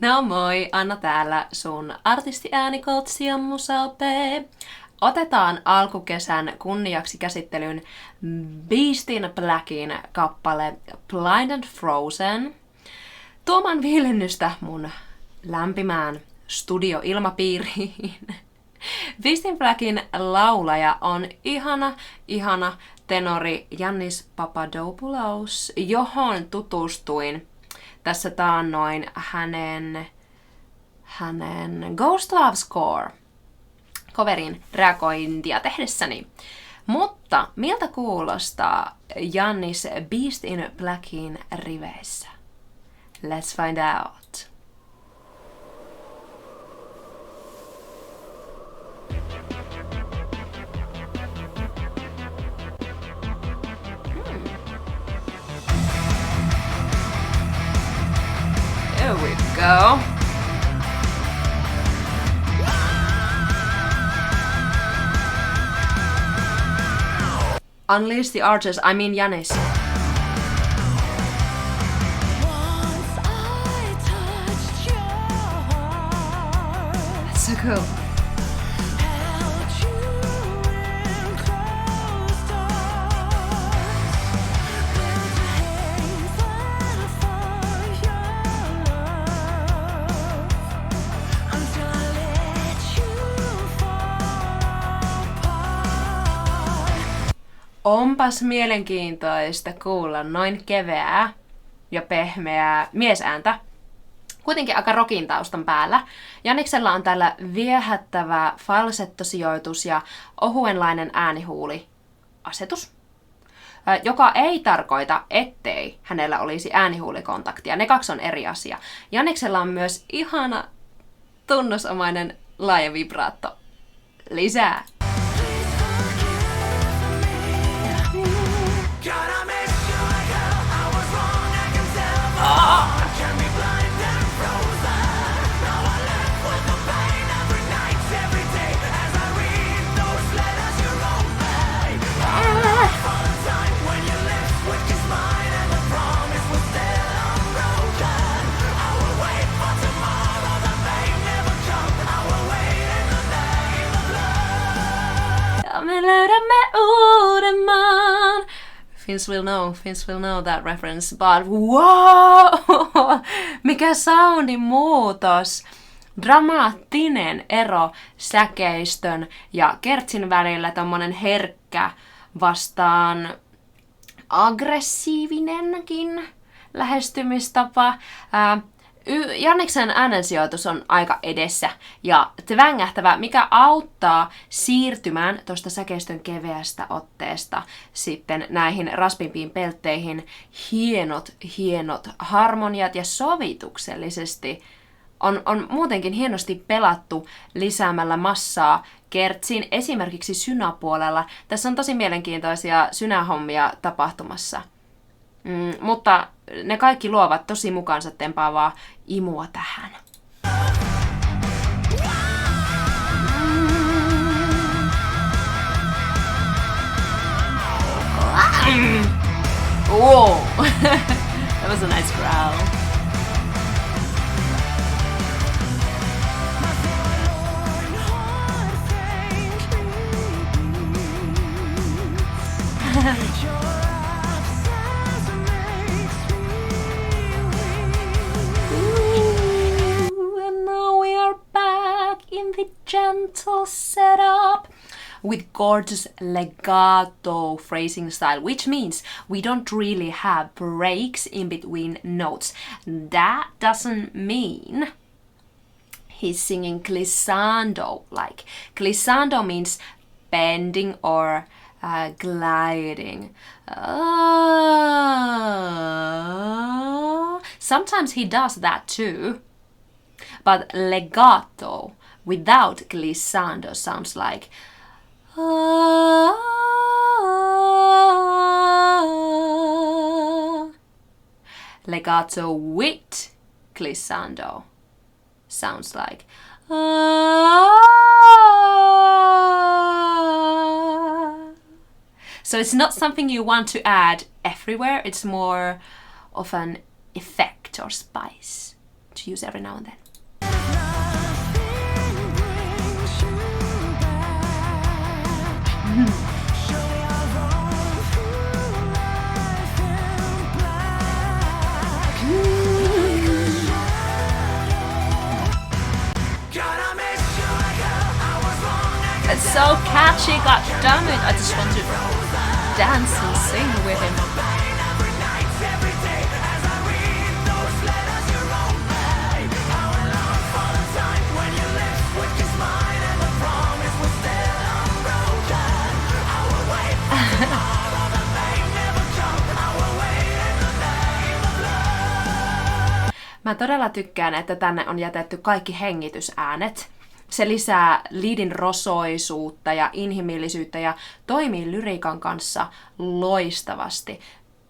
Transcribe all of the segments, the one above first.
No moi, Anna täällä, sun artistiäänikotsi ja musaopee. Otetaan alkukesän kunniaksi käsittelyyn Beast in Blackin kappale Blind and Frozen. Tuomaan viilennystä mun lämpimään studioilmapiiriin. Beast in Blackin laulaja on ihana tenori Yannis Papadopoulos, johon tutustuin tässä taannoin hänen Ghost Love Score coverin reagointia tehdessäni. Mutta miltä kuulostaa Yannis Beast in Blackin riveissä? Let's find out. There we go. Unleash the archers, I mean Yannis. That's so cool. Onpas mielenkiintoista kuulla noin keveää ja pehmeää miesääntä. Kuitenkin aika rockin taustan päällä. Janniksella on täällä viehättävä falsettosijoitus ja ohuenlainen äänihuuliasetus, joka ei tarkoita, ettei hänellä olisi äänihuulikontaktia. Ne kaksi on eri asia. Janniksella on myös ihana tunnusomainen laaja vibraatto. Lisää! Me löydämme Uudenmaan. Finns will know that reference, but wow! Mikä soundin muutos! Dramaattinen ero säkeistön ja kertsin välillä, tommonen herkkä vastaan aggressiivinenkin lähestymistapa. Janniksen äänensijoitus on aika edessä ja tvängähtävä, mikä auttaa siirtymään tuosta säkeistön keveästä otteesta sitten näihin raspimpiin peltteihin. Hienot harmoniat ja sovituksellisesti on muutenkin hienosti pelattu lisäämällä massaa kertsiin, esimerkiksi synäpuolella. Tässä on tosi mielenkiintoisia synähommia tapahtumassa. Mutta ne kaikki luovat tosi mukaansa tempaavaa imua tähän. Whoa! That was a nice growl. Gentle setup with gorgeous legato phrasing style, which means we don't really have breaks in between notes. That doesn't mean he's singing glissando. Like glissando means bending or gliding. Sometimes he does that too, but legato without glissando sounds like legato with glissando sounds like So it's not something you want to add everywhere, it's more of an effect or spice to use every now and then. It's so catchy, god damn it, I just want to dance and sing with him. Mä todella tykkään, että tänne on jätetty kaikki hengitysäänet. Se lisää leadin rosoisuutta ja inhimillisyyttä ja toimii lyriikan kanssa loistavasti.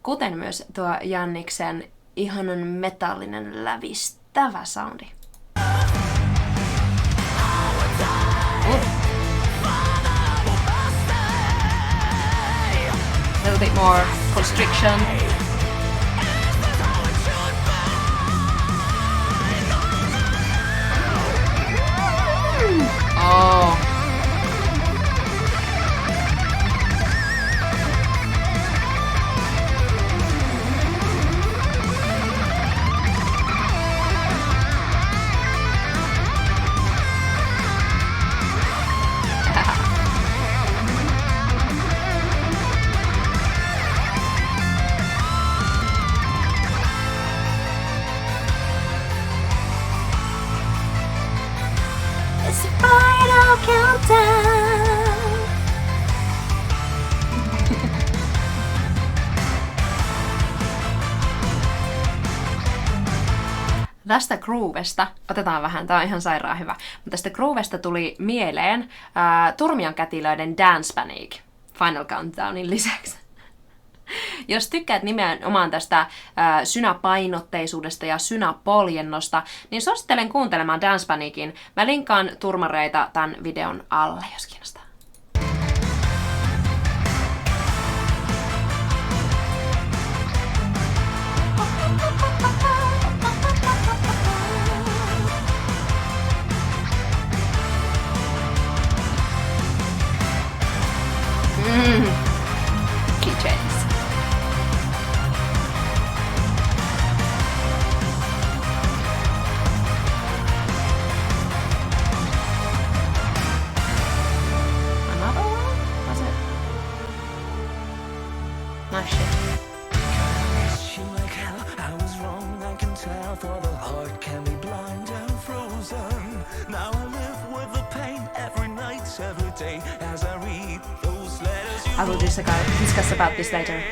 Kuten myös tuo Janniksen ihanan metallinen lävistävä soundi. A little bit more constriction. Oh. It's the final countdown. Tästä groovesta, otetaan vähän, tää on ihan sairaan hyvä, mutta tästä groovesta tuli mieleen Turmion kätilöiden Dance Panic Final Countdownin lisäksi. Jos tykkäät nimenomaan tästä synäpainotteisuudesta ja synäpoljennosta, niin suosittelen kuuntelemaan Dance Panicin. Mä linkkaan turmareita tämän videon alle, jos kiinnostaa. Keychains. Another one? Was it? Nice shit. I will discuss about this later.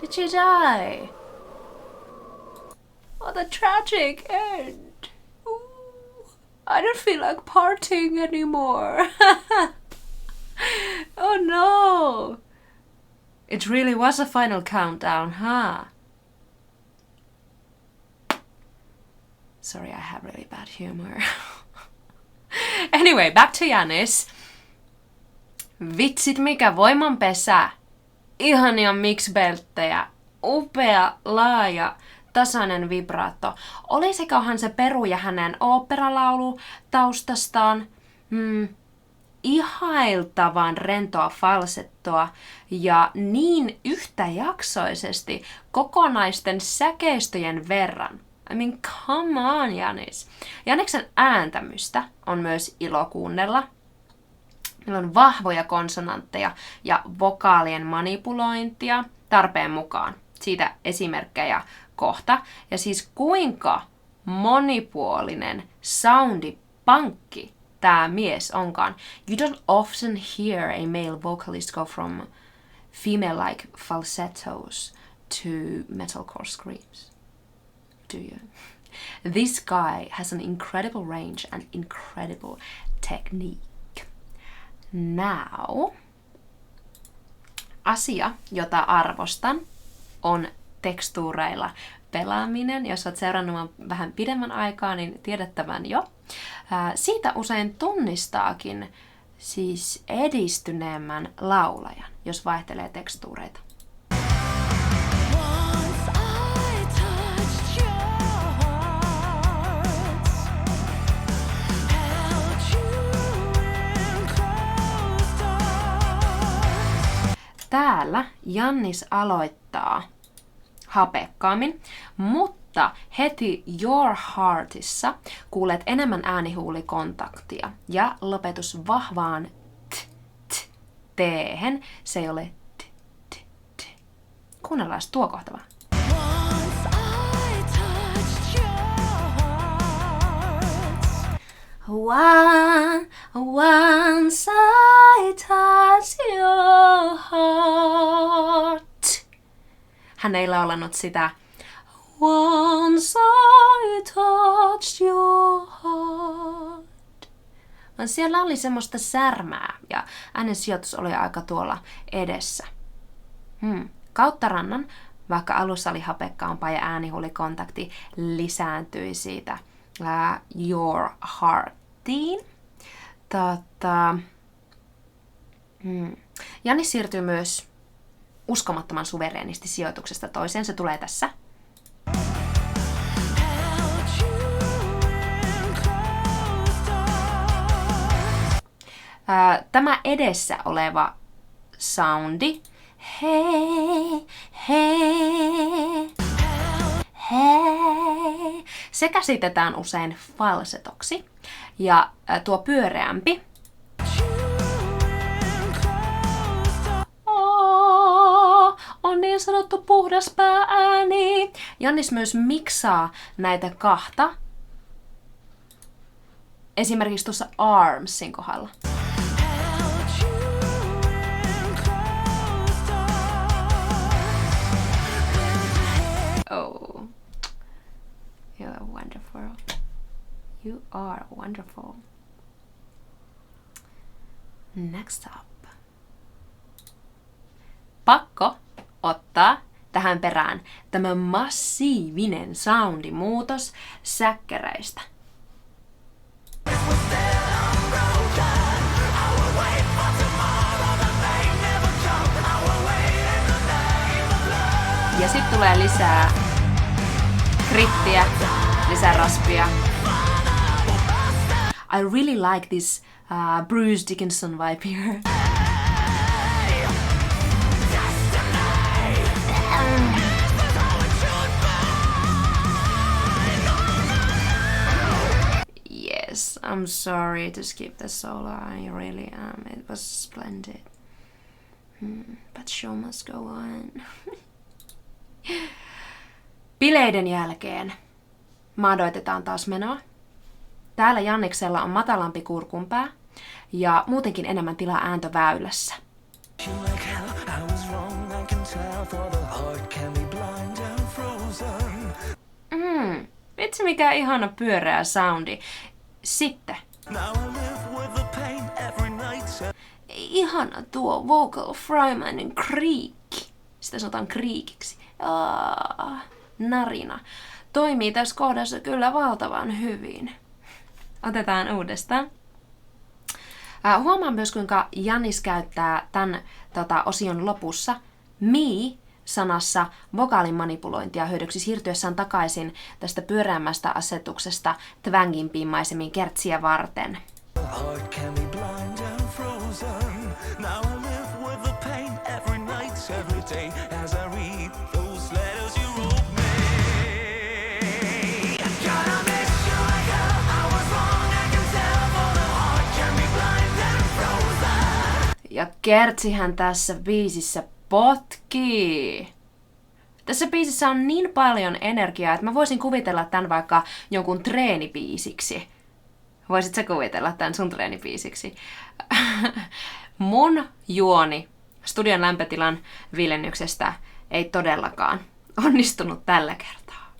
Did she die? Oh, the tragic end. Ooh, I don't feel like partying anymore. Oh no. It really was a final countdown, huh? Sorry, I have really bad humor. Anyway, back to Jannis. Vitsit mikä voimanpesä. Ihania mix-belttejä. Upea, laaja, tasainen vibraatto. Olisikohan se peruja hänen oopperalaulu taustastaan? Ihailtavan rentoa falsettoa ja niin yhtäjaksoisesti kokonaisten säkeistöjen verran. I mean, come on, Jannis. Janniksen ääntämystä on myös ilo kuunnella. Meillä on vahvoja konsonantteja ja vokaalien manipulointia tarpeen mukaan. Siitä esimerkkejä kohta. Ja siis kuinka monipuolinen soundipankki tämä mies onkaan. You don't often hear a male vocalist go from female-like falsettos to metalcore screams. Do you? This guy has an incredible range and incredible technique. Now, asia, jota arvostan, on tekstuureilla pelaaminen. Jos olet seurannut vähän pidemmän aikaa, niin tiedät tämän jo. Siitä usein tunnistaakin siis edistyneemmän laulajan, jos vaihtelee tekstuureita. Täällä Jannis aloittaa hapekkaammin, mutta heti Your Heartissa kuulet enemmän äänihuulikontaktia ja lopetus vahvaan t-hen. Se ei ole t. Kuunnellaan tuo kohta vaan. Once I touch your heart. Hän ei laulanut sitä. Once I touched your heart. Vaan siellä oli semmoista särmää ja äänen sijoitus oli aika tuolla edessä. Kautta rannan, vaikka alussa oli hapekkaampaa ja äänihuulikontakti lisääntyi siitä Your Heartiin. Janni siirtyy myös uskomattoman suvereenisti sijoituksesta toiseen. Se tulee tässä. Tämä edessä oleva soundi. Hei, hei, hei. Se käsitetään usein falsetoksi. Ja tuo pyöreämpi on niin sanottu puhdas pääääni. Jannis myös miksaa näitä kahta. Esimerkiksi tuossa Armsin kohdalla. Oh. You are wonderful. You are wonderful. Next up. Pakko ottaa tähän perään tämä massiivinen soundimuutos säkkäreistä. Ja sitten tulee lisää krittiä, lisää raspia. I really like this Bruce Dickinson vibe here. Yes, I'm sorry to skip the solo. I really am. It was splendid. But show must go on. Bileiden jälkeen maadoitetaan taas menoa. Täällä Janniksella on matalampi kurkunpää ja muutenkin enemmän tilaa ääntöväylässä. Vitsi mikä ihana pyöreä soundi. Sitten. Ihana tuo vocal frymanin kriikki. Sitä sanotaan kriikiksi. Narina. Toimii tässä kohdassa kyllä valtavan hyvin. Otetaan uudestaan. Huomaa myös, kuinka Jannis käyttää tämän osion lopussa me-sanassa vokaalin manipulointia hyödyksi siirtyessään takaisin tästä pyöreämmästä asetuksesta twangimpiin maisemiin kertsiä varten. Kertsihän tässä biisissä potkii. Tässä biisissä on niin paljon energiaa, että mä voisin kuvitella tämän vaikka jonkun treenibiisiksi. Voisit sä kuvitella tämän sun treenibiisiksi? Mun juoni studion lämpötilan viilennyksestä ei todellakaan onnistunut tällä kertaa.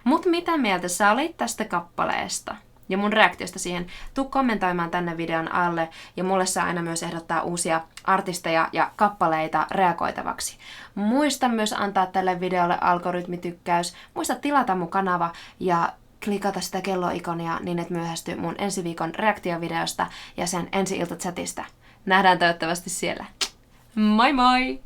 Mut mitä mieltä sä olit tästä kappaleesta? Ja mun reaktiosta siihen, tuu kommentoimaan tänne videon alle, ja mulle saa aina myös ehdottaa uusia artisteja ja kappaleita reagoitavaksi. Muista myös antaa tälle videolle algoritmitykkäys, muista tilata mun kanava ja klikata sitä kelloikonia niin, et myöhästy mun ensi viikon reaktiovideosta ja sen ensi-ilta chatista. Nähdään toivottavasti siellä. Moi moi!